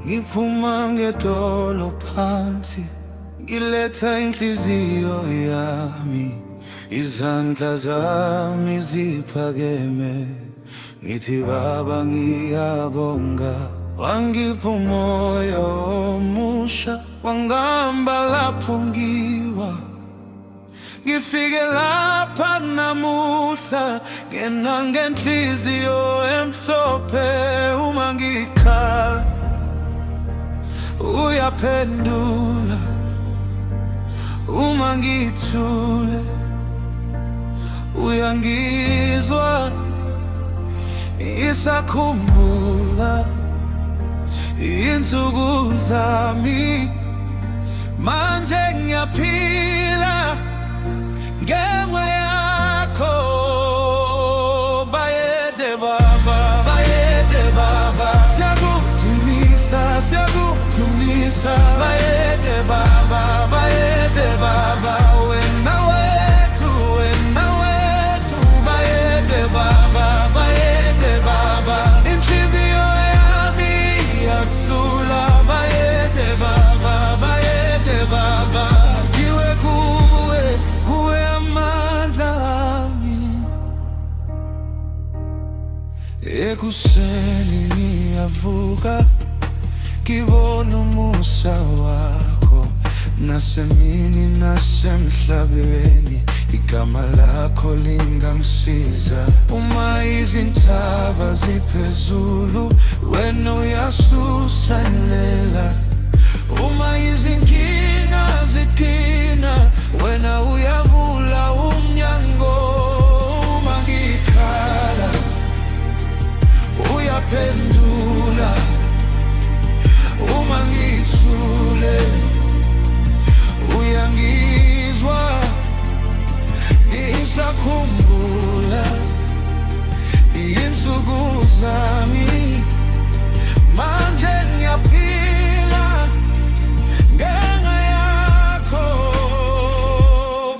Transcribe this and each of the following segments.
ngiphuma ngedolo phansi, ngiletha inhliziyo yami, izandla zami ziphakeme, ngithi Baba ngiyabonga. Wangipha umoya omusha, wangihamba lapho ngiwa, ngifike lapha namuhla, ngena ngenhliziyo emhlophe. Uma ngikhala uyaphendula, uma ngithule uyangizwa. Isakhumbula insuku zami, manje ngiyaphila ngenxa yakho. Bayede Baba, bayede Baba, siyakudumisa, siyakudumisa. Bayede Baba, bayede Baba, wena wethu, wena wethu. Bayede Baba, bayede Baba, inhliziyo yami iyathula. Bayede Baba, bayede Baba, ngiwe kuwe, kuwe amandla ami. Ekuseni ngiyavuka, ngibona umusa wakho, nasemini nasemhlabeni igama lakho lingangisiza. Uma izintaba ziphezulu, wena uyasusa indlela. Uma izinkinga ziqina, wena uyavula umnyango. Uma ngikhala uyaphendula, uma ngithule uyangizwa. Isakhumbula insuku zami, manje ngiyaphila ngenxa yakho.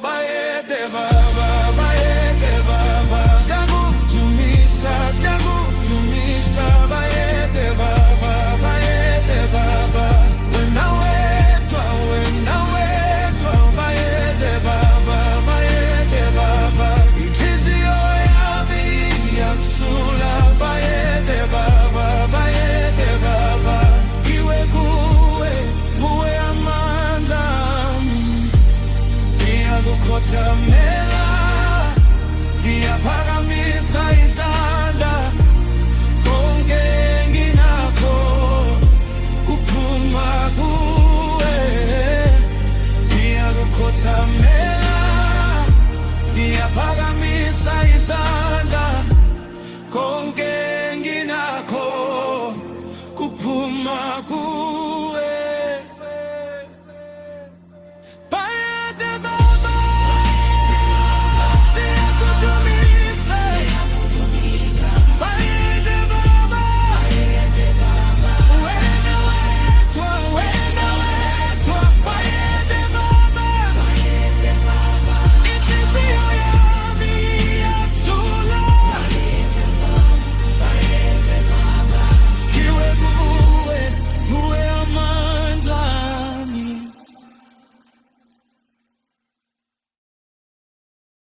Bayede Baba, bayede Baba, siyakudumisa, siyakudumisa. Bayede Baba, bayede Baba, wena wedwa, wena wedwa. Bayede Baba, bayede Baba, inhliziyo yami iyathula. Bayede Baba, bayede Baba, ngiwe kuwe, kuwe amandla ami. Ngiyakukhothamela